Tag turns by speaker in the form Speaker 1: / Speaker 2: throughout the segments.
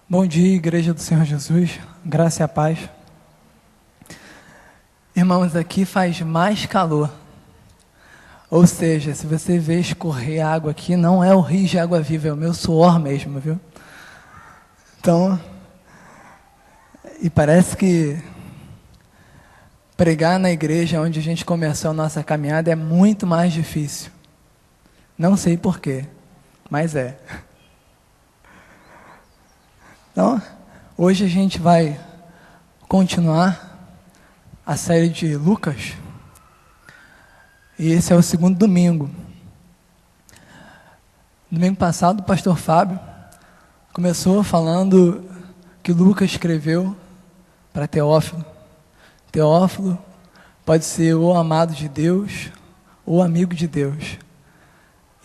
Speaker 1: Bom dia, Igreja do Senhor Jesus, graça e a paz. Irmãos, aqui faz mais calor. Ou seja, se você vê escorrer água aqui, não é o rio de água viva, é o meu suor mesmo, viu? Então, e parece que pregar na igreja onde a gente começou a nossa caminhada é muito mais difícil. Não sei porquê, mas é. Então, hoje a gente vai continuar a série de Lucas, e esse é o segundo domingo. Domingo passado, o pastor Fábio começou falando que Lucas escreveu para Teófilo. Teófilo pode ser o amado de Deus ou amigo de Deus,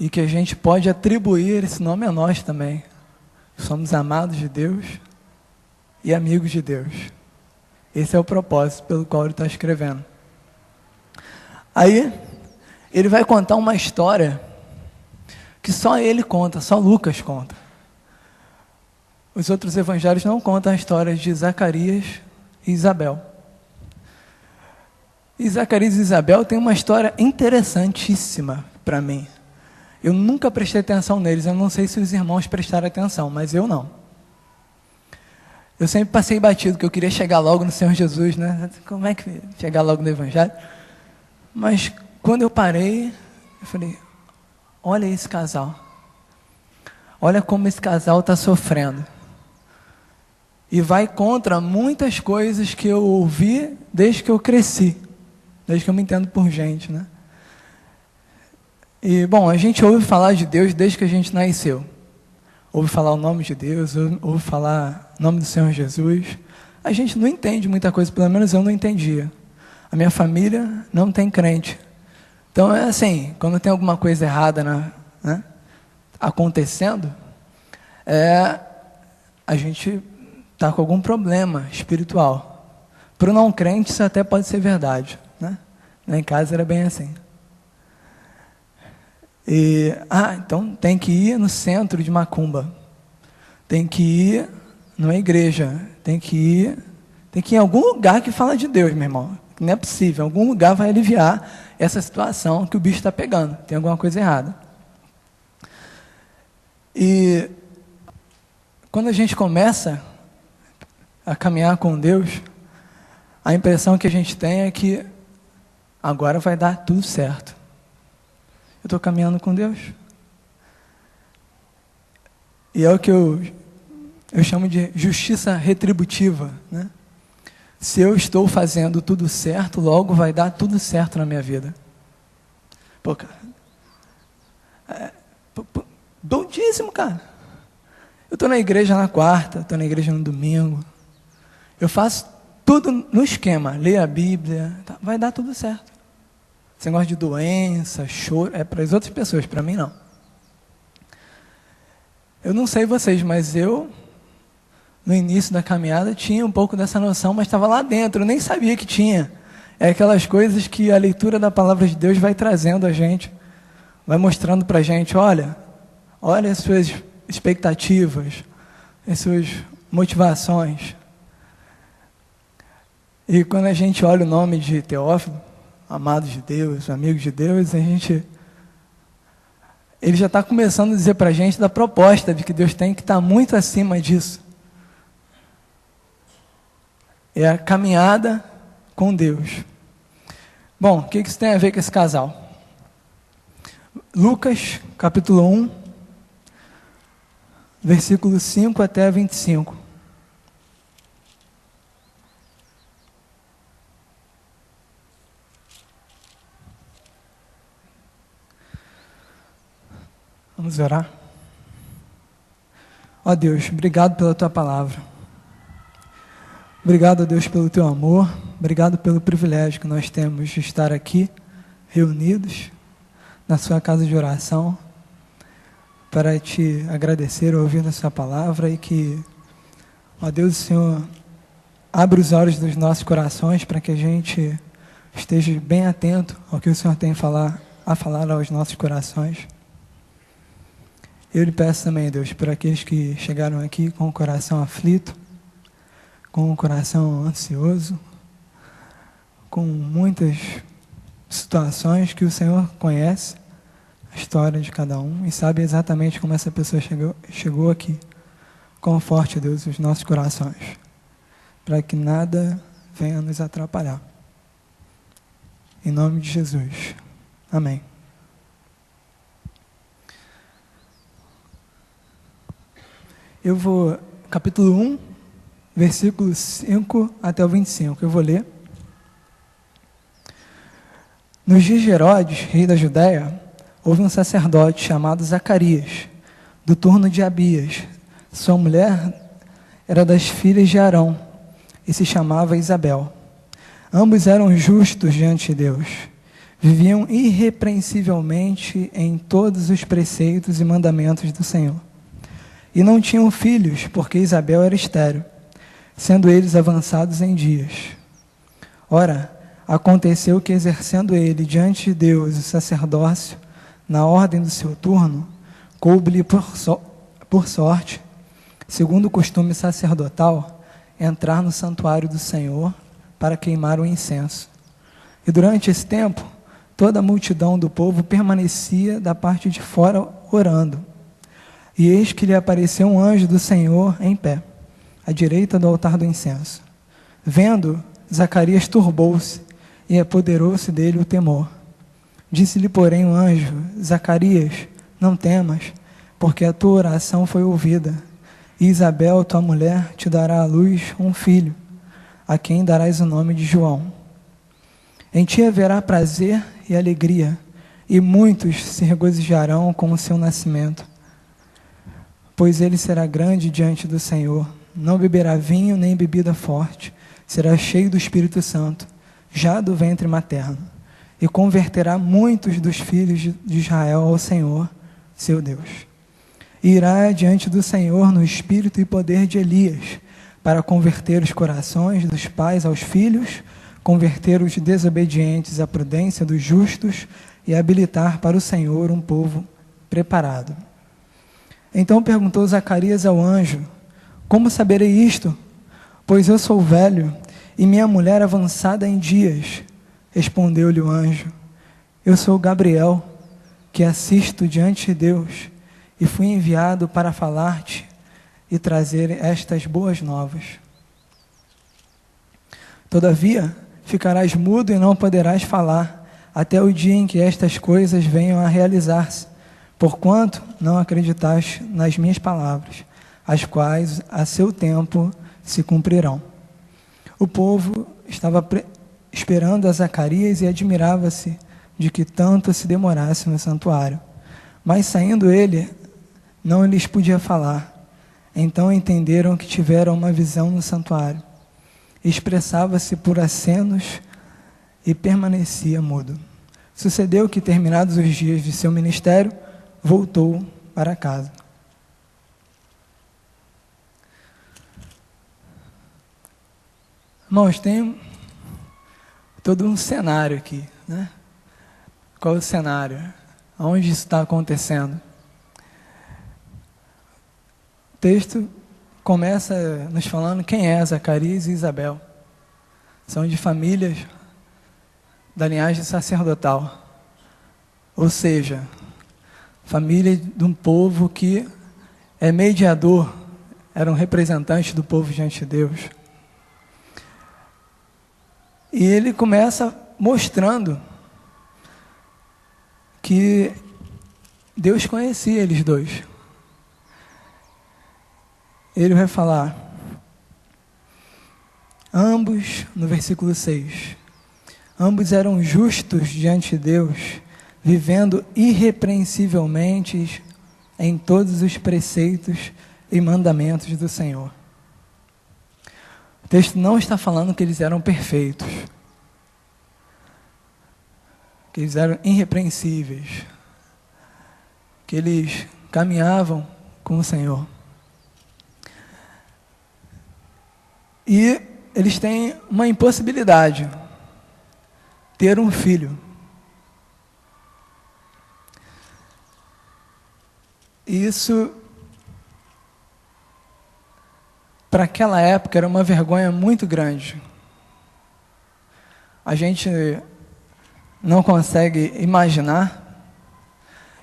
Speaker 1: e que a gente pode atribuir esse nome a nós também. Somos amados de Deus e amigos de Deus. Esse é o propósito pelo qual ele está escrevendo. Aí, ele vai contar uma história que só ele conta, só Lucas conta. Os outros evangelhos não contam a história de Zacarias e Isabel. E Zacarias e Isabel têm uma história interessantíssima para mim. Eu nunca prestei atenção neles, eu não sei se os irmãos prestaram atenção, mas eu não. Eu sempre passei batido, que eu queria chegar logo no Senhor Jesus, né? Como é que chegar logo no Evangelho? Mas quando eu parei, eu falei, olha esse casal. Olha como esse casal está sofrendo. E vai contra muitas coisas que eu ouvi desde que eu cresci, desde que eu me entendo por gente, né? E, bom, a gente ouve falar de Deus desde que a gente nasceu. Ouve falar o nome de Deus, ouve falar o nome do Senhor Jesus. A gente não entende muita coisa, pelo menos eu não entendia. A minha família não tem crente. Então, é assim, quando tem alguma coisa errada acontecendo, a gente está com algum problema espiritual. Para o não crente, isso até pode ser verdade, né? Lá em casa era bem assim. Então tem que ir no centro de macumba, tem que ir numa igreja, tem que ir em algum lugar que fala de Deus, meu irmão. Não é possível, algum lugar vai aliviar essa situação que o bicho está pegando, tem alguma coisa errada. E quando a gente começa a caminhar com Deus, a impressão que a gente tem é que agora vai dar tudo certo. Eu estou caminhando com Deus. E é o que eu chamo de justiça retributiva, né? Se eu estou fazendo tudo certo, logo vai dar tudo certo na minha vida. Pô, cara. Dou dízimo, cara. Eu estou na igreja na quarta, estou na igreja no domingo. Eu faço tudo no esquema. Leio a Bíblia, tá, vai dar tudo certo. Esse negócio de doença, choro, é para as outras pessoas, para mim não. Eu não sei vocês, mas eu, no início da caminhada, tinha um pouco dessa noção, mas estava lá dentro, eu nem sabia que tinha. É aquelas coisas que a leitura da palavra de Deus vai trazendo a gente, vai mostrando para a gente, olha as suas expectativas, as suas motivações. E quando a gente olha o nome de Teófilo, amado de Deus, amigo de Deus, ele já está começando a dizer para a gente da proposta de que Deus tem que estar muito acima disso. É a caminhada com Deus. Bom, o que isso tem a ver com esse casal? Lucas, capítulo 1, versículo 5 até 25. Vamos orar? Ó Deus, obrigado pela Tua palavra. Obrigado, ó Deus, pelo Teu amor. Obrigado pelo privilégio que nós temos de estar aqui, reunidos, na Sua casa de oração, para Te agradecer, ouvindo a Sua palavra, e que, ó Deus, o Senhor abra os olhos dos nossos corações para que a gente esteja bem atento ao que o Senhor tem a falar aos nossos corações. Eu lhe peço também, Deus, por aqueles que chegaram aqui com o coração aflito, com o coração ansioso, com muitas situações que o Senhor conhece a história de cada um e sabe exatamente como essa pessoa chegou aqui. Conforte, Deus, os nossos corações, para que nada venha nos atrapalhar. Em nome de Jesus. Amém. Eu vou, capítulo 1, versículos 5 até o 25, eu vou ler. Nos dias de Herodes, rei da Judéia, houve um sacerdote chamado Zacarias, do turno de Abias. Sua mulher era das filhas de Arão e se chamava Isabel. Ambos eram justos diante de Deus. Viviam irrepreensivelmente em todos os preceitos e mandamentos do Senhor. E não tinham filhos, porque Isabel era estéril, sendo eles avançados em dias. Ora, aconteceu que, exercendo ele diante de Deus o sacerdócio, na ordem do seu turno, coube-lhe por sorte, segundo o costume sacerdotal, entrar no santuário do Senhor para queimar o incenso. E durante esse tempo, toda a multidão do povo permanecia da parte de fora orando. E eis que lhe apareceu um anjo do Senhor em pé, à direita do altar do incenso. Vendo, Zacarias turbou-se e apoderou-se dele o temor. Disse-lhe, porém, o anjo: Zacarias, não temas, porque a tua oração foi ouvida. E Isabel, tua mulher, te dará à luz um filho, a quem darás o nome de João. Em ti haverá prazer e alegria, e muitos se regozijarão com o seu nascimento. Pois ele será grande diante do Senhor, não beberá vinho nem bebida forte, será cheio do Espírito Santo, já do ventre materno, e converterá muitos dos filhos de Israel ao Senhor, seu Deus. E irá diante do Senhor no espírito e poder de Elias, para converter os corações dos pais aos filhos, converter os desobedientes à prudência dos justos e habilitar para o Senhor um povo preparado. Então perguntou Zacarias ao anjo: como saberei isto? Pois eu sou velho e minha mulher avançada em dias. Respondeu-lhe o anjo: eu sou Gabriel, que assisto diante de Deus, e fui enviado para falar-te e trazer estas boas novas. Todavia, ficarás mudo e não poderás falar, até o dia em que estas coisas venham a realizar-se, porquanto não acreditaste nas minhas palavras, as quais a seu tempo se cumprirão. O povo estava esperando a Zacarias e admirava-se de que tanto se demorasse no santuário. Mas saindo ele, não lhes podia falar. Então entenderam que tiveram uma visão no santuário. Expressava-se por acenos e permanecia mudo. Sucedeu que, terminados os dias de seu ministério, voltou para casa. Irmãos, tem todo um cenário aqui, né? Qual é o cenário? Onde isso está acontecendo? O texto começa nos falando quem é Zacarias e Isabel. São de famílias da linhagem sacerdotal. Ou seja, família de um povo que é mediador, era um representante do povo diante de Deus. E ele começa mostrando que Deus conhecia eles dois. Ele vai falar, ambos, no versículo 6, ambos eram justos diante de Deus, vivendo irrepreensivelmente em todos os preceitos e mandamentos do Senhor. O texto não está falando que eles eram perfeitos, que eles eram irrepreensíveis, que eles caminhavam com o Senhor. E eles têm uma impossibilidade, ter um filho. E isso, para aquela época, era uma vergonha muito grande. A gente não consegue imaginar,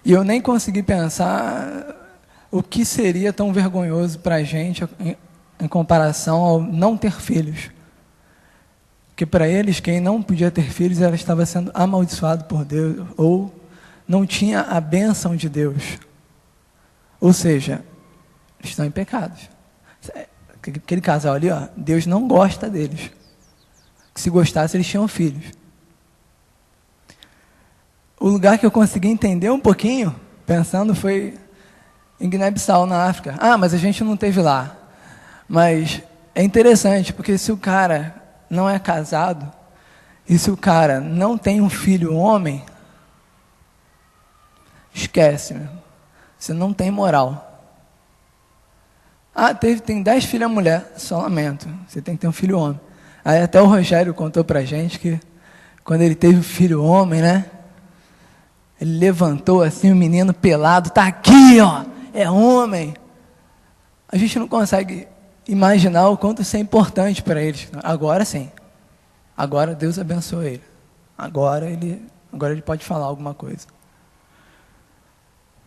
Speaker 1: e eu nem consegui pensar o que seria tão vergonhoso para a gente em comparação ao não ter filhos. Porque para eles, quem não podia ter filhos, ela estava sendo amaldiçoado por Deus, ou não tinha a bênção de Deus. Ou seja, estão em pecados. Aquele casal ali, ó, Deus não gosta deles. Se gostasse, eles tinham filhos. O lugar que eu consegui entender um pouquinho, pensando, foi em Guiné-Bissau, na África. Ah, mas a gente não teve lá. Mas é interessante, porque se o cara não é casado, e se o cara não tem um filho homem, esquece, meu. Você não tem moral. Ah, tem 10 filhas mulher, só lamento. Você tem que ter um filho homem. Aí até o Rogério contou pra gente que quando ele teve o filho homem, né? Ele levantou assim, o menino pelado, tá aqui, ó, é homem. A gente não consegue imaginar o quanto isso é importante para eles. Agora sim. Agora Deus abençoa ele. Agora ele pode falar alguma coisa.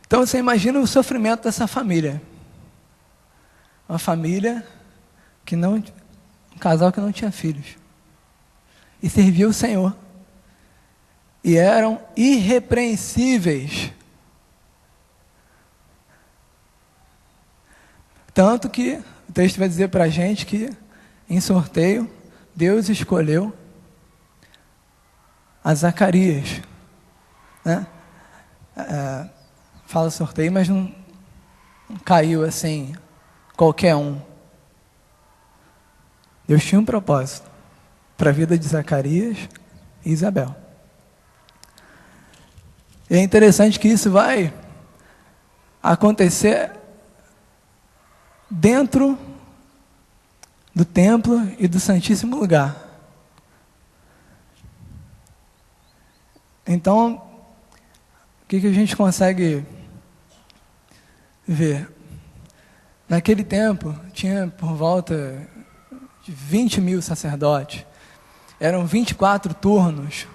Speaker 1: Então você imagina o sofrimento dessa família. Uma família que não, um casal que não tinha filhos. E servia o Senhor. E eram irrepreensíveis. Tanto que o texto vai dizer para a gente que, em sorteio, Deus escolheu a Zacarias. Né? Fala sorteio, mas não caiu assim, qualquer um. Deus tinha um propósito para a vida de Zacarias e Isabel. E é interessante que isso vai acontecer dentro do templo e do Santíssimo Lugar. Então, o que a gente consegue ver? Naquele tempo, tinha por volta de 20 mil sacerdotes. Eram 24 turnos.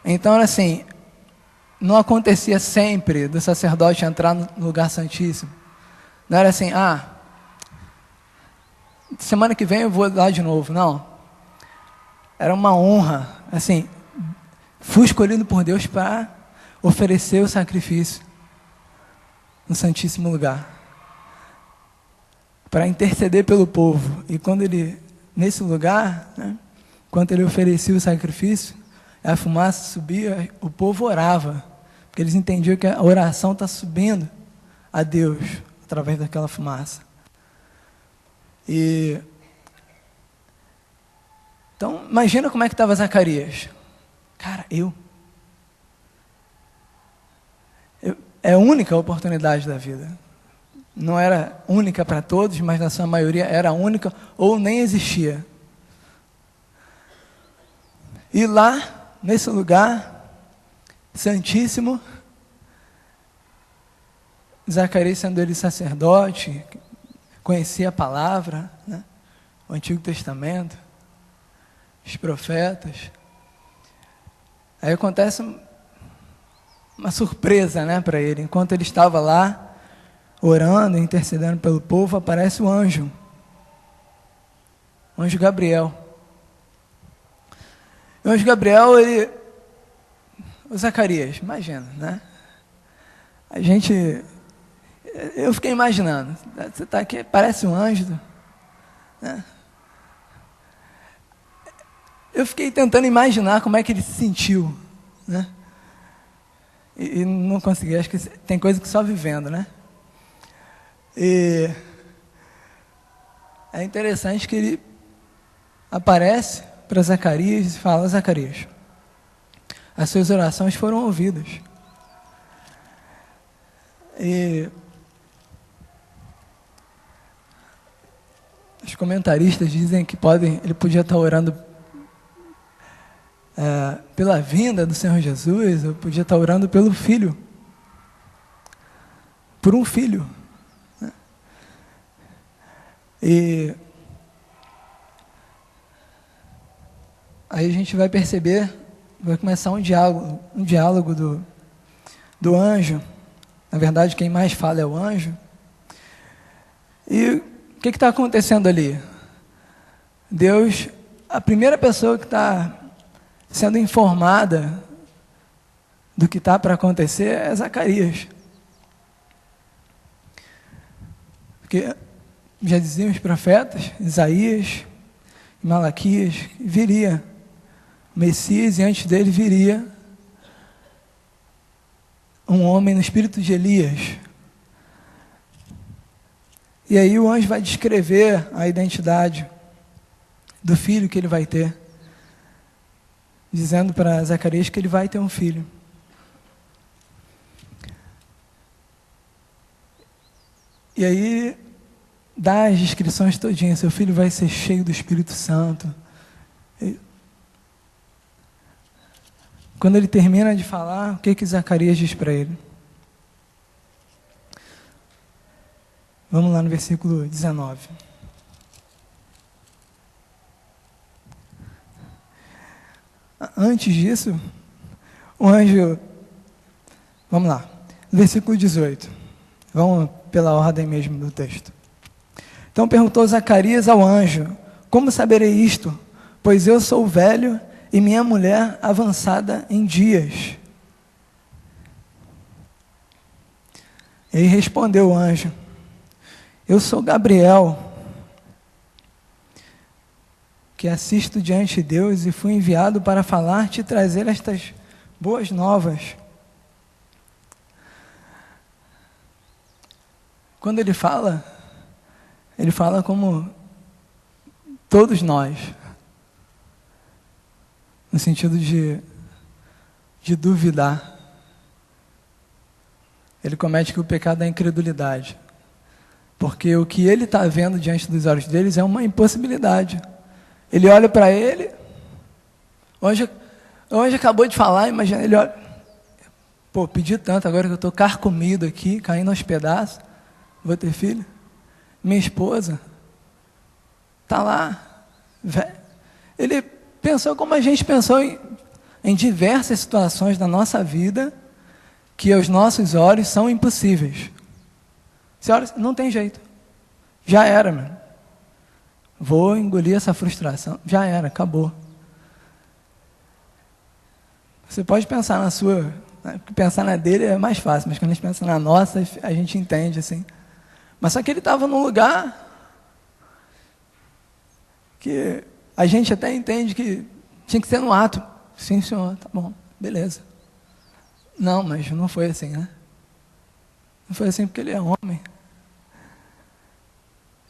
Speaker 1: Então, era assim, não acontecia sempre do sacerdote entrar no lugar santíssimo. Não era assim, semana que vem eu vou lá de novo. Não. Era uma honra. Assim, fui escolhido por Deus para oferecer o sacrifício no Santíssimo Lugar. Para interceder pelo povo. E quando ele, nesse lugar, né, quando ele oferecia o sacrifício, a fumaça subia, o povo orava, porque eles entendiam que a oração está subindo a Deus, através daquela fumaça. Então, imagina como é que estava Zacarias. Cara, é a única oportunidade da vida. Não era única para todos, mas na sua maioria era única ou nem existia. E lá, nesse lugar santíssimo, Zacarias, sendo ele sacerdote, conhecia a palavra, né? O Antigo Testamento, os profetas. Aí acontece uma surpresa, né, para ele. Enquanto ele estava lá, orando, intercedendo pelo povo, aparece o anjo Gabriel. O anjo Gabriel, o Zacarias, imagina, né? Eu fiquei imaginando, você está aqui, parece um anjo, né? Eu fiquei tentando imaginar como é que ele se sentiu, né? E não consegui, acho que tem coisa que só vivendo, né? E é interessante que ele aparece para Zacarias e fala: Zacarias, as suas orações foram ouvidas. E os comentaristas dizem que ele podia estar orando pela vinda do Senhor Jesus, ou podia estar orando pelo Filho. por um filho. E aí a gente vai perceber, vai começar um diálogo do anjo. Na verdade, quem mais fala é o anjo. E o que está acontecendo ali? Deus, a primeira pessoa que está sendo informada do que está para acontecer é Zacarias. Porque já diziam os profetas, Isaías, Malaquias, viria o Messias, e antes dele viria um homem no espírito de Elias. E aí o anjo vai descrever a identidade do filho que ele vai ter, dizendo para Zacarias que ele vai ter um filho. E aí dá as descrições todinhas, seu filho vai ser cheio do Espírito Santo. E quando ele termina de falar, o que Zacarias diz para ele? Vamos lá no versículo 19. Antes disso, o anjo... Vamos lá, versículo 18. Vamos pela ordem mesmo do texto. Então perguntou Zacarias ao anjo: como saberei isto? Pois eu sou velho e minha mulher avançada em dias. E aí respondeu o anjo: eu sou Gabriel, que assisto diante de Deus e fui enviado para falar-te e trazer estas boas novas. Quando ele fala como todos nós, no sentido de duvidar. Ele comete o pecado da incredulidade, porque o que ele está vendo diante dos olhos deles é uma impossibilidade. Ele olha para ele, hoje acabou de falar, imagina, ele olha, pedi tanto, agora que eu estou carcomido aqui, caindo aos pedaços, vou ter filho? Minha esposa está lá, velho. Ele pensou como a gente pensou em diversas situações da nossa vida, que aos nossos olhos são impossíveis. Você olha, não tem jeito, já era, mano. Vou engolir essa frustração, já era, acabou. Você pode pensar na sua, pensar na dele é mais fácil, mas quando a gente pensa na nossa, a gente entende assim. Mas só que ele estava num lugar que a gente até entende que tinha que ser no ato. Sim, senhor, tá bom, beleza. Não, mas não foi assim, né? Não foi assim porque ele é homem.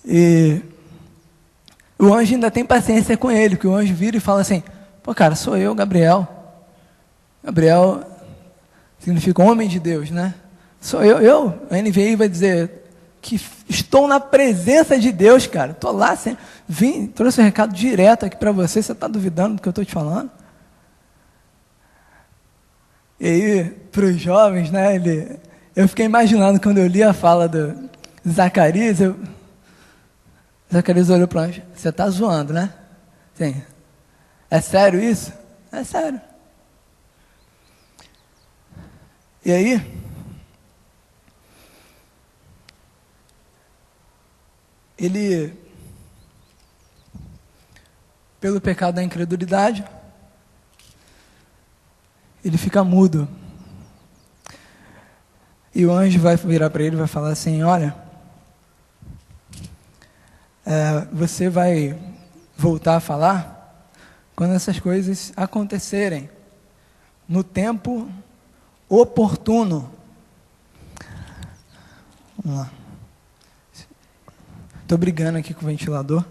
Speaker 1: E o anjo ainda tem paciência com ele, porque o anjo vira e fala assim: pô, cara, sou eu, Gabriel. Gabriel significa homem de Deus, né? Sou eu. A NVI vai dizer que estou na presença de Deus, cara. Estou lá, vim, trouxe um recado direto aqui para você. Você está duvidando do que eu estou te falando? E aí, para os jovens, né? Eu fiquei imaginando quando eu li a fala do Zacarias. Zacarias olhou para o anjo: você está zoando, né? Sim. É sério isso? É sério. E aí, ele, pelo pecado da incredulidade, ele fica mudo. E o anjo vai virar para ele e vai falar assim: olha, você vai voltar a falar quando essas coisas acontecerem, no tempo oportuno. Vamos lá. Estou brigando aqui com o ventilador.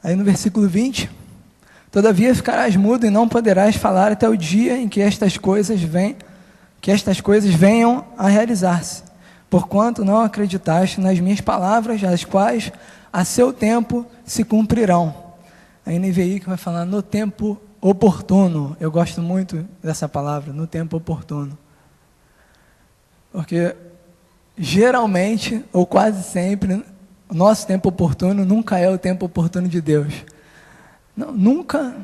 Speaker 1: Aí no versículo 20: todavia ficarás mudo e não poderás falar até o dia em que estas coisas venham a realizar-se, porquanto não acreditaste nas minhas palavras, as quais a seu tempo se cumprirão. A NVI que vai falar no tempo oportuno. Eu gosto muito dessa palavra, no tempo oportuno. Porque geralmente, ou quase sempre, o nosso tempo oportuno nunca é o tempo oportuno de Deus. Não, nunca,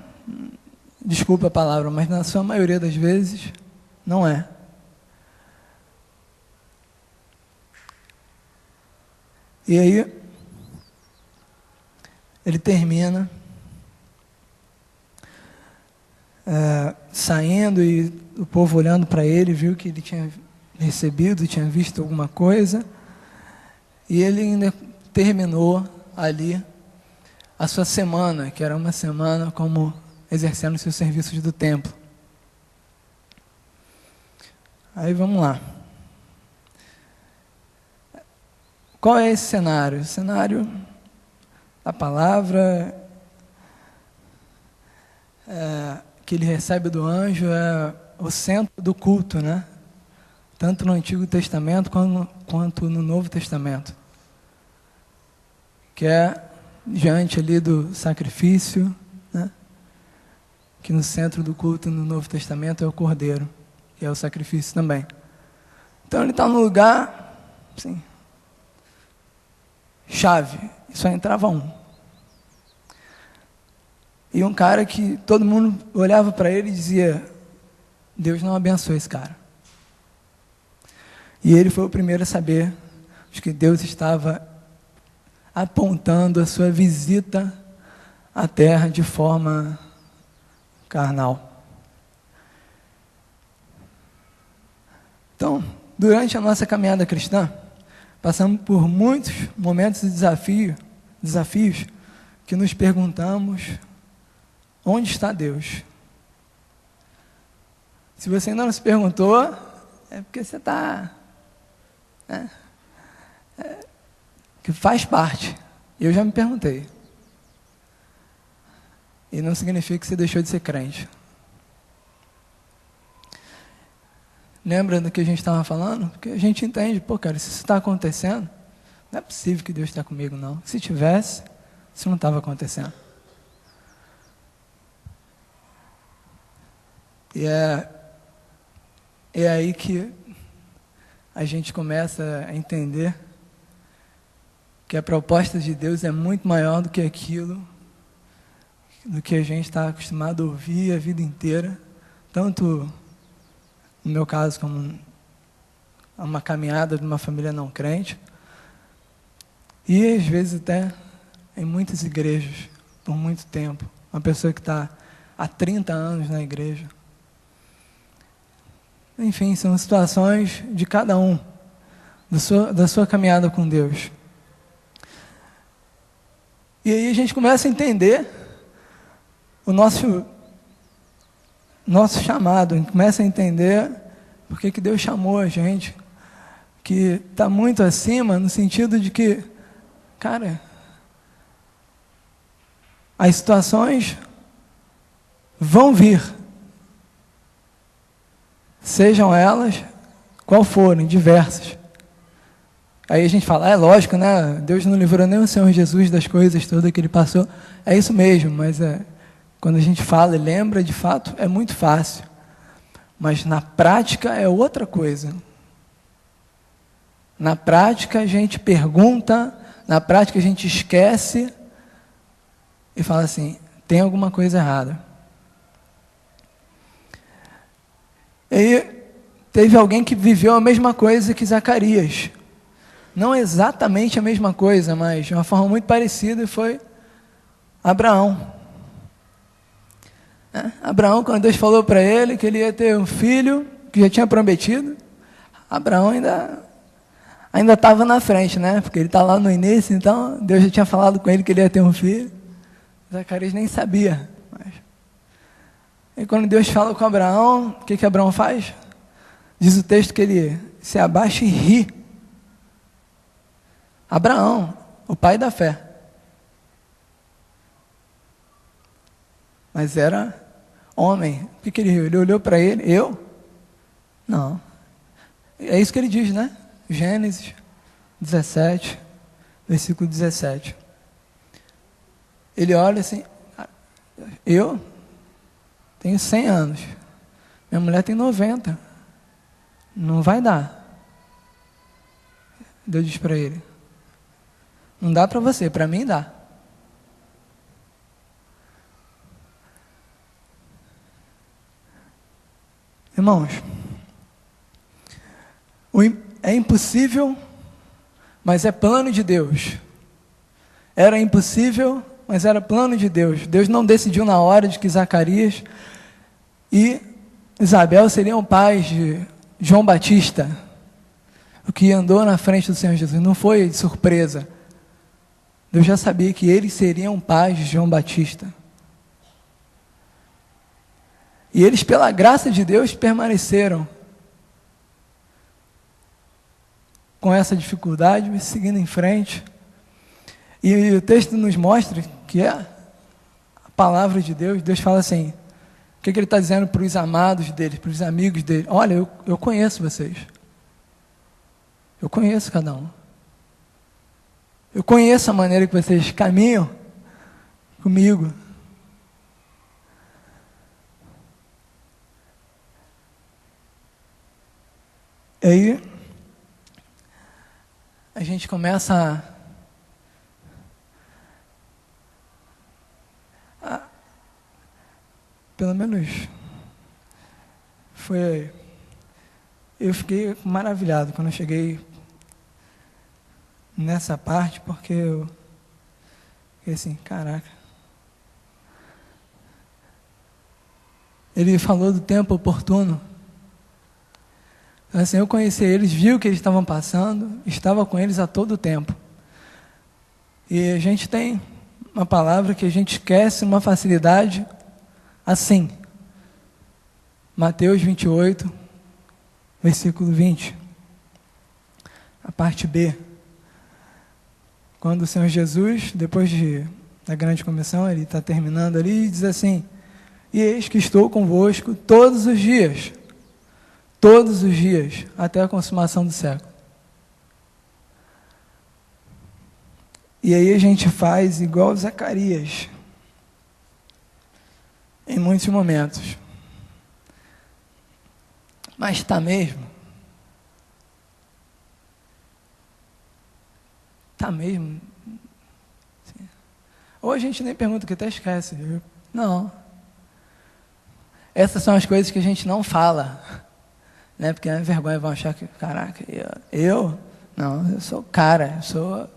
Speaker 1: desculpa a palavra, mas na sua maioria das vezes, não é. E aí, ele termina saindo, e o povo olhando para ele, viu que ele tinha recebido, tinha visto alguma coisa, e ele ainda terminou ali a sua semana, que era uma semana como exercendo os seus serviços do templo. Aí vamos lá. Qual é esse cenário? O cenário da palavra que ele recebe do anjo é o centro do culto, né? Tanto no Antigo Testamento quanto no Novo Testamento. Que é diante ali do sacrifício, né? Que no centro do culto no Novo Testamento é o Cordeiro, e é o sacrifício também. Então ele está no lugar, assim, chave, e só entrava um. E um cara que todo mundo olhava para ele e dizia: Deus não abençoa esse cara. E ele foi o primeiro a saber de que Deus estava apontando a sua visita à terra de forma carnal. Então, durante a nossa caminhada cristã, passamos por muitos momentos de desafios que nos perguntamos: onde está Deus? Se você ainda não se perguntou, é porque você está... que faz parte. Eu já me perguntei. E não significa que você deixou de ser crente. Lembra do que a gente estava falando? Porque a gente entende, pô, cara, se isso está acontecendo, não é possível que Deus está comigo, não. Se tivesse, isso não estava acontecendo. E é aí que a gente começa a entender que a proposta de Deus é muito maior do que aquilo do que a gente está acostumado a ouvir a vida inteira, tanto no meu caso como uma caminhada de uma família não crente, e às vezes até em muitas igrejas, por muito tempo. Uma pessoa que está há 30 anos na igreja. Enfim, são situações de cada um, da sua caminhada com Deus. E aí a gente começa a entender o nosso chamado, a gente começa a entender por que Deus chamou a gente, que está muito acima, no sentido de que, cara, as situações vão vir, sejam elas qual forem, diversas. Aí a gente fala, é lógico, né? Deus não livrou nem o Senhor Jesus das coisas todas que ele passou. É isso mesmo, mas quando a gente fala e lembra, de fato, é muito fácil. Mas na prática é outra coisa. Na prática a gente pergunta, na prática a gente esquece e fala assim, tem alguma coisa errada. E aí, teve alguém que viveu a mesma coisa que Zacarias. Não exatamente a mesma coisa, mas de uma forma muito parecida, e foi Abraão. Abraão, quando Deus falou para ele que ele ia ter um filho, que já tinha prometido, Abraão ainda estava na frente, né? Porque ele está lá no início, então Deus já tinha falado com ele que ele ia ter um filho. Zacarias nem sabia. E quando Deus fala com Abraão, o que Abraão faz? Diz o texto que ele se abaixa e ri. Abraão, o pai da fé. Mas era homem. O que ele riu? Ele olhou para ele, eu? Não. É isso que ele diz, né? Gênesis 17, versículo 17. Ele olha assim, eu? tenho 100 anos. Minha mulher tem 90. Não vai dar. Deus diz para ele: não dá para você, para mim dá. Irmãos, é impossível, mas é plano de Deus. Era impossível, mas era plano de Deus. Deus não decidiu na hora de que Zacarias e Isabel seriam pais de João Batista, o que andou na frente do Senhor Jesus. Não foi de surpresa. Deus já sabia que eles seriam pais de João Batista. E eles, pela graça de Deus, permaneceram com essa dificuldade, seguindo em frente. E o texto nos mostra que é a palavra de Deus. Deus fala assim, o que ele está dizendo para os amados dele, para os amigos dele? Olha, eu conheço vocês. Eu conheço cada um. Eu conheço a maneira que vocês caminham comigo. E aí, a gente começa pelo menos, eu fiquei maravilhado quando eu cheguei nessa parte, porque eu fiquei assim, caraca. Ele falou do tempo oportuno. Assim, eu conheci eles, vi o que eles estavam passando, estava com eles a todo o tempo. E a gente tem uma palavra que a gente esquece uma facilidade assim. Mateus 28, versículo 20. A parte B. Quando o Senhor Jesus, depois da grande comissão, ele está terminando ali e diz assim: e eis que estou convosco todos os dias, até a consumação do século. E aí a gente faz igual Zacarias, em muitos momentos. Mas está mesmo? Está mesmo? Sim. Ou a gente nem pergunta, que até esquece. Não. Essas são as coisas que a gente não fala. Né? Porque é vergonha, vão achar que, caraca, eu? Não, eu sou cara, eu sou...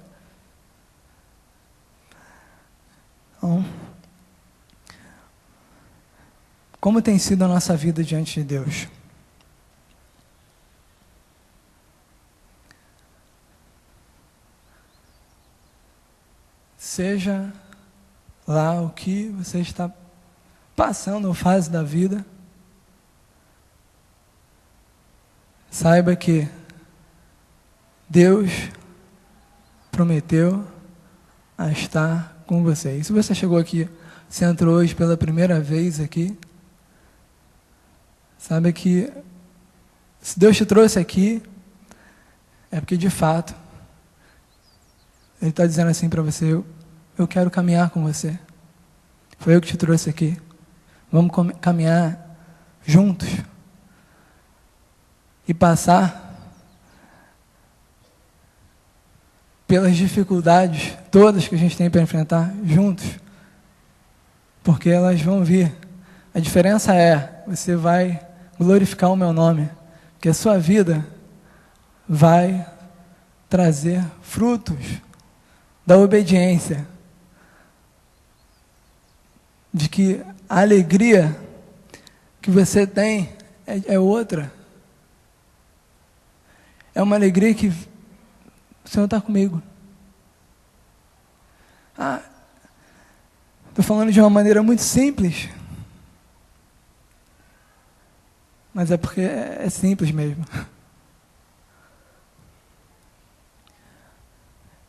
Speaker 1: Então, como tem sido a nossa vida diante de Deus? Seja lá o que você está passando ou fase da vida, saiba que Deus prometeu a estar com você. E se você chegou aqui, você entrou hoje pela primeira vez aqui, saiba que se Deus te trouxe aqui, é porque de fato Ele está dizendo assim para você: eu quero caminhar com você. Foi eu que te trouxe aqui. Vamos caminhar juntos e passar pelas dificuldades todas que a gente tem para enfrentar juntos, porque elas vão vir. A diferença é, você vai glorificar o meu nome, que a sua vida vai trazer frutos da obediência, de que a alegria que você tem é outra. É uma alegria que o Senhor está comigo. Estou falando de uma maneira muito simples, mas é porque é simples mesmo.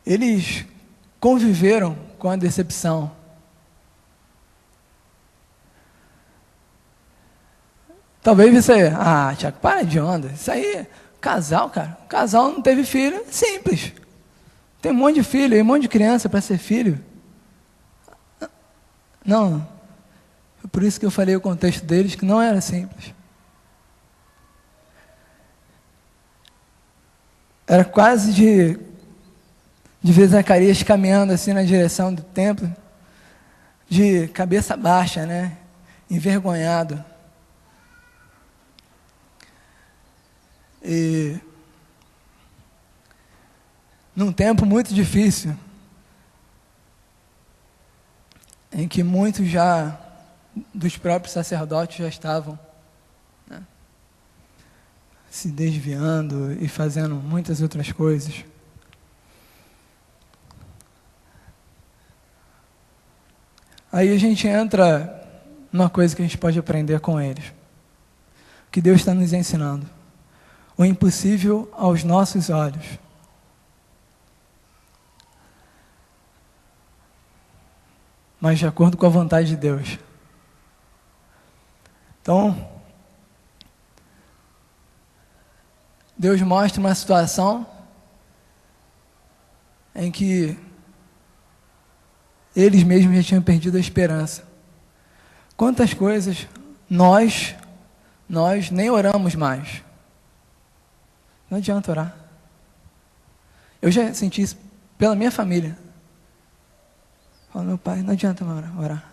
Speaker 1: Eles conviveram com a decepção. Talvez você, Tiago, para de onda. Isso aí, casal, cara. Casal não teve filho, simples. Tem um monte de filho, um monte de criança para ser filho. Não. por isso que eu falei o contexto deles, que não era simples. Era quase de ver Zacarias caminhando assim na direção do templo, de cabeça baixa, né? Envergonhado. E num tempo muito difícil, em que muitos já dos próprios sacerdotes já estavam, né, se desviando e fazendo muitas outras coisas. Aí a gente entra numa coisa que a gente pode aprender com eles, que Deus está nos ensinando: o impossível aos nossos olhos. Mas de acordo com a vontade de Deus. Então, Deus mostra uma situação em que eles mesmos já tinham perdido a esperança. Quantas coisas nós nem oramos mais. Não adianta orar. Eu já senti isso pela minha família. Falo, meu pai, não adianta orar.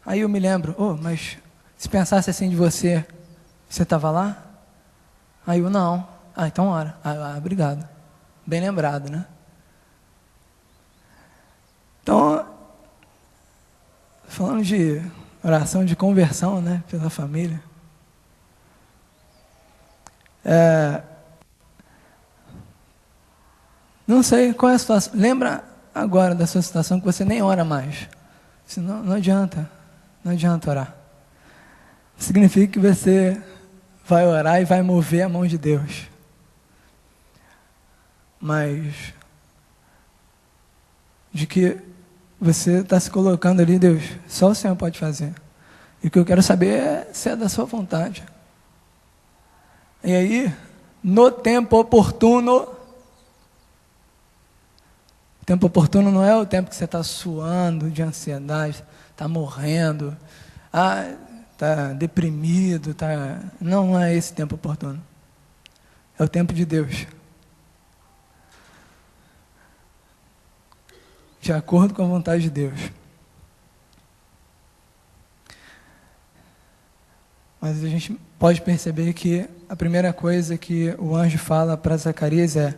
Speaker 1: Aí eu me lembro, mas se pensasse assim de você, você estava lá? Aí eu, não. Então ora. Obrigado. Bem lembrado, né? Então, falando de oração de conversão, né, pela família. Não sei qual é a situação. Lembra agora da sua situação que você nem ora mais. Senão, não adianta orar. Significa que você vai orar e vai mover a mão de Deus. Mas de que você está se colocando ali, Deus, só o Senhor pode fazer. E o que eu quero saber é se é da sua vontade. E aí, no tempo oportuno, o tempo oportuno não é o tempo que você está suando de ansiedade, está morrendo, está deprimido, não é esse tempo oportuno. É o tempo de Deus. De acordo com a vontade de Deus. Mas a gente pode perceber que a primeira coisa que o anjo fala para Zacarias é: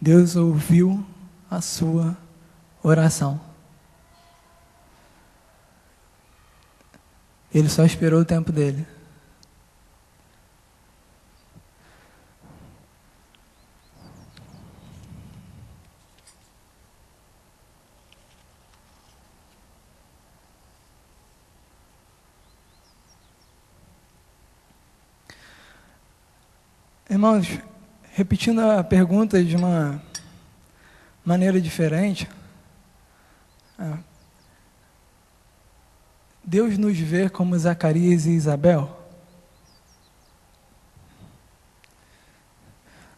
Speaker 1: Deus ouviu a sua oração. Ele só esperou o tempo dele. Irmãos, repetindo a pergunta de uma maneira diferente, Deus nos vê como Zacarias e Isabel?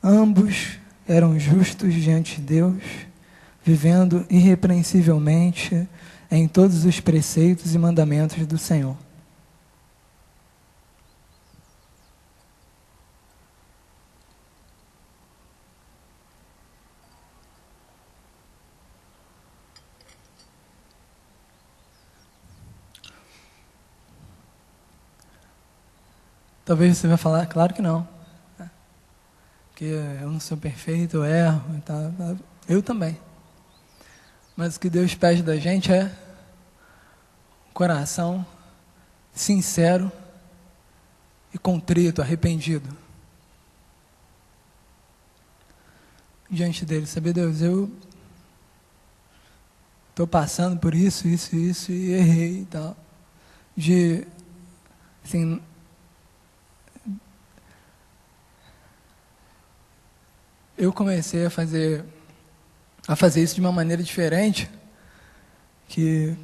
Speaker 1: Ambos eram justos diante de Deus, vivendo irrepreensivelmente em todos os preceitos e mandamentos do Senhor. Talvez você vai falar, claro que não. Porque eu não sou perfeito, eu erro. Eu também. Mas o que Deus pede da gente é um coração sincero e contrito, arrependido. Diante dele, saber, Deus, eu estou passando por isso e errei e tal. Assim, eu comecei a fazer isso de uma maneira diferente, que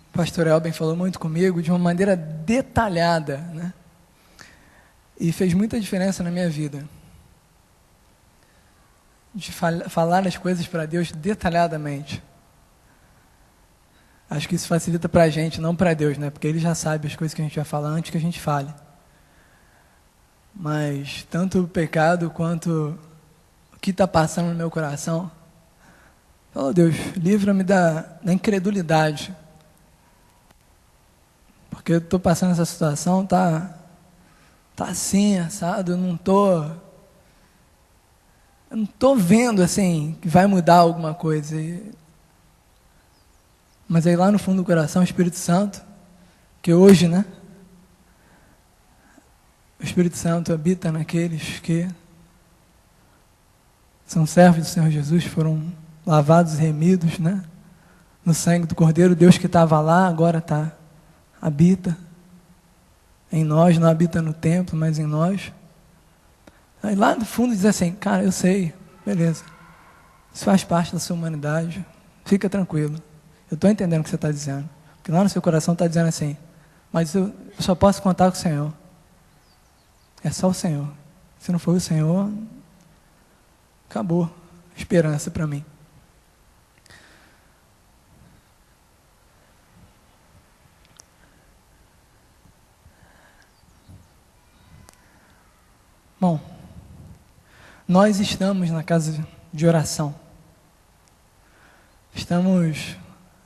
Speaker 1: o pastor Elben falou muito comigo, de uma maneira detalhada, né? E fez muita diferença na minha vida. De falar as coisas para Deus detalhadamente. Acho que isso facilita para a gente, não para Deus, né? Porque Ele já sabe as coisas que a gente vai falar antes que a gente fale. Mas tanto o pecado quanto o que está passando no meu coração, oh Deus, livra-me da incredulidade. Porque eu estou passando essa situação, tá assim, assado, eu não tô vendo assim que vai mudar alguma coisa. Mas aí lá no fundo do coração, o Espírito Santo, que hoje, né? O Espírito Santo habita naqueles que são servos do Senhor Jesus, foram lavados e remidos, né? No sangue do Cordeiro. Deus que estava lá, agora habita em nós, não habita no templo, mas em nós. Aí lá no fundo diz assim, cara, eu sei, beleza. Isso faz parte da sua humanidade, fica tranquilo. Eu estou entendendo o que você está dizendo. Porque lá no seu coração está dizendo assim, mas eu só posso contar com o Senhor. É só o Senhor. Se não for o Senhor, acabou a esperança para mim. Bom, nós estamos na casa de oração. Estamos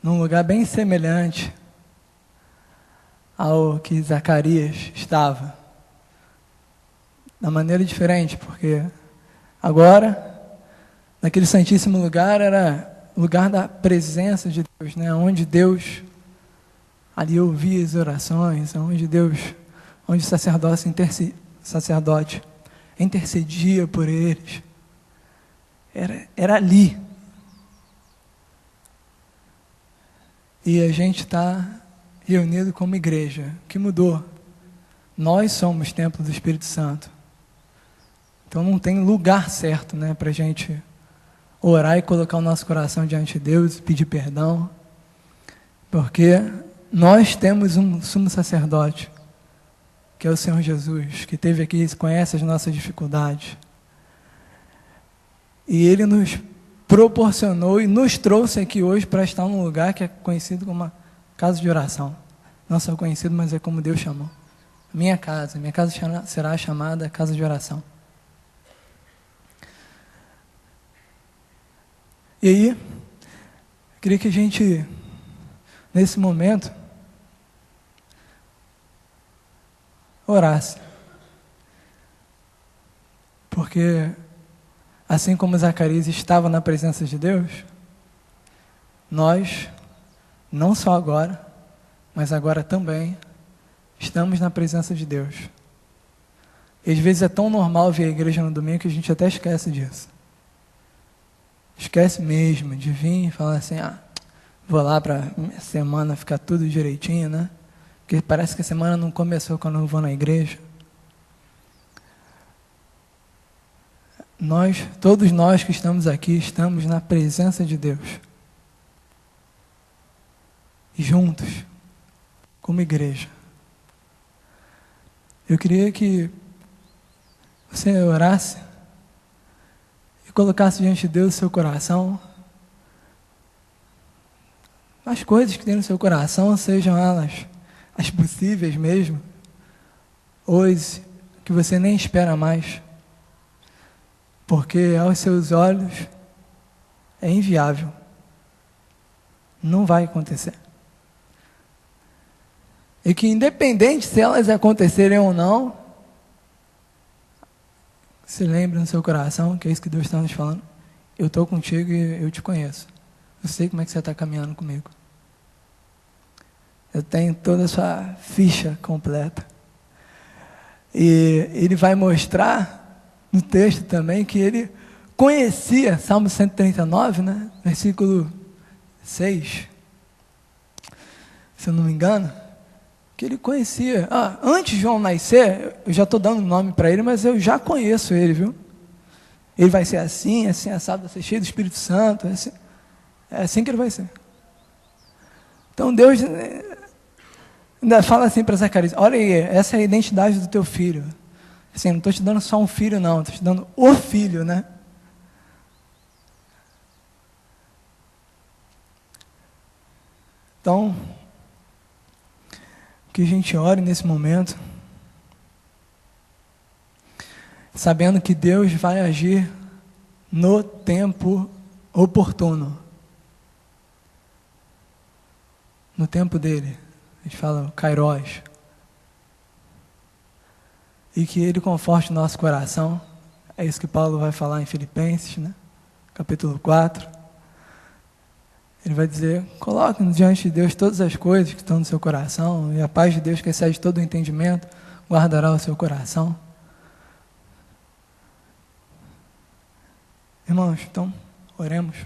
Speaker 1: num lugar bem semelhante ao que Zacarias estava. Da maneira diferente, porque agora, naquele santíssimo lugar, era o lugar da presença de Deus, né? Onde Deus ali ouvia as orações, onde o sacerdote intercedia por eles. Era ali. E a gente está reunido como igreja. O que mudou? Nós somos templo do Espírito Santo. Então não tem lugar certo, né, para a gente orar e colocar o nosso coração diante de Deus, pedir perdão. Porque nós temos um sumo sacerdote, que é o Senhor Jesus, que esteve aqui e conhece as nossas dificuldades. E Ele nos proporcionou e nos trouxe aqui hoje para estar num lugar que é conhecido como uma casa de oração. Não só conhecido, mas é como Deus chamou. Minha casa será chamada casa de oração. E aí, queria que a gente, nesse momento, orasse. Porque, assim como Zacarias estava na presença de Deus, nós, não só agora, mas agora também, estamos na presença de Deus. E às vezes é tão normal vir à igreja no domingo que a gente até esquece disso. Esquece mesmo de vir e falar assim, vou lá para a semana ficar tudo direitinho, né? Porque parece que a semana não começou quando eu vou na igreja. Todos nós que estamos aqui, estamos na presença de Deus. E juntos, como igreja. Eu queria que você orasse e colocasse diante de Deus o seu coração. As coisas que tem no seu coração, sejam elas as possíveis mesmo, ou as que você nem espera mais. Porque aos seus olhos é inviável. Não vai acontecer. E que independente se elas acontecerem ou não, se lembre no seu coração que é isso que Deus está nos falando. Eu estou contigo e eu te conheço. Eu sei como é que você está caminhando comigo. Eu tenho toda a sua ficha completa. E ele vai mostrar no texto também que ele conhecia, Salmo 139, né? Versículo 6, se eu não me engano, que ele conhecia. Antes de João nascer, eu já estou dando nome para ele, mas eu já conheço ele, viu? Ele vai ser assim, assado, vai ser cheio do Espírito Santo, é assim que ele vai ser. Então Deus ainda fala assim para Zacarias, olha aí, essa é a identidade do teu filho. Assim, não estou te dando só um filho não, estou te dando o filho, né? Então, que a gente ore nesse momento, sabendo que Deus vai agir no tempo oportuno. No tempo dele. A gente fala Kairos. E que ele conforte o nosso coração. É isso que Paulo vai falar em Filipenses, né? Capítulo 4. Ele vai dizer, coloque diante de Deus todas as coisas que estão no seu coração, e a paz de Deus que excede todo o entendimento, guardará o seu coração. Irmãos, então, oremos.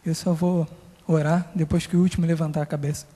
Speaker 1: Eu só vou orar depois que o último levantar a cabeça.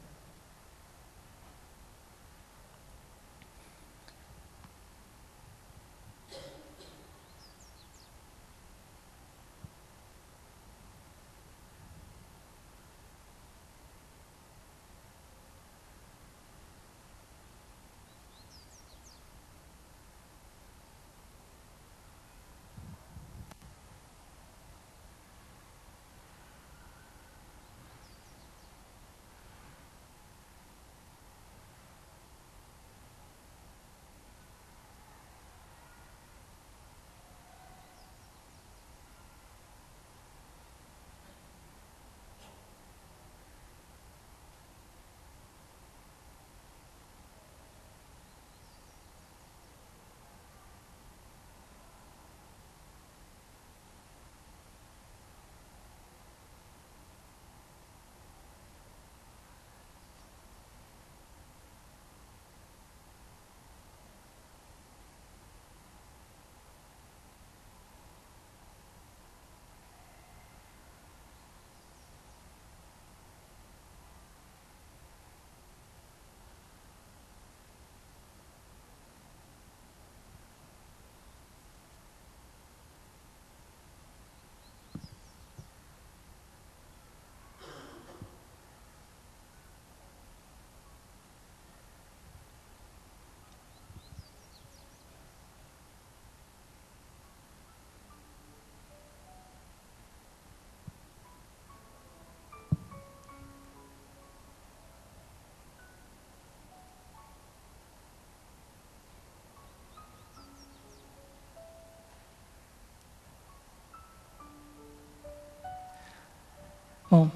Speaker 1: Bom,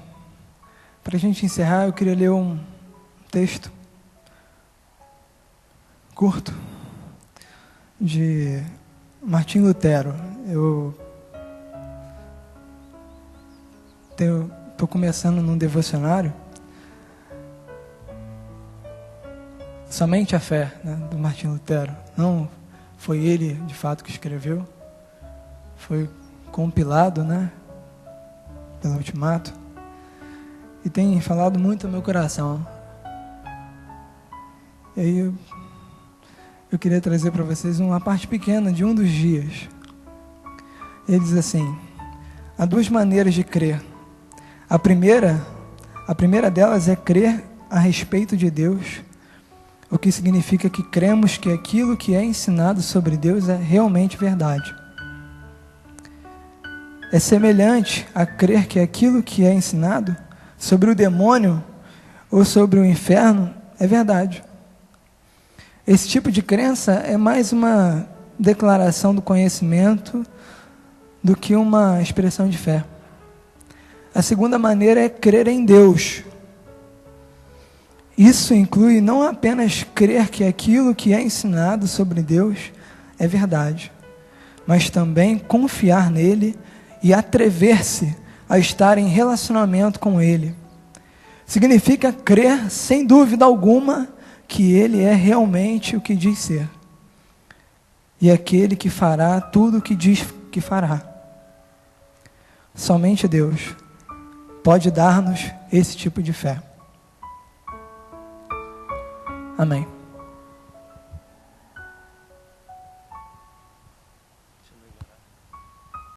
Speaker 1: para a gente encerrar, eu queria ler um texto curto de Martinho Lutero. Eu estou começando num devocionário, Somente a Fé, né, do Martinho Lutero. Não foi ele, de fato, que escreveu. Foi compilado, né, pelo Ultimato. E tem falado muito ao meu coração. E aí eu queria trazer para vocês uma parte pequena de um dos dias. Ele diz assim: há duas maneiras de crer. A primeira delas é crer a respeito de Deus, o que significa que cremos que aquilo que é ensinado sobre Deus é realmente verdade. É semelhante a crer que aquilo que é ensinado sobre o demônio ou sobre o inferno é verdade. Esse tipo de crença é mais uma declaração do conhecimento do que uma expressão de fé. A segunda maneira é crer em Deus. Isso inclui não apenas crer que aquilo que é ensinado sobre Deus é verdade, mas também confiar nele e atrever-se a estar em relacionamento com Ele. Significa crer, sem dúvida alguma, que Ele é realmente o que diz ser. E aquele que fará tudo o que diz que fará. Somente Deus pode dar-nos esse tipo de fé. Amém.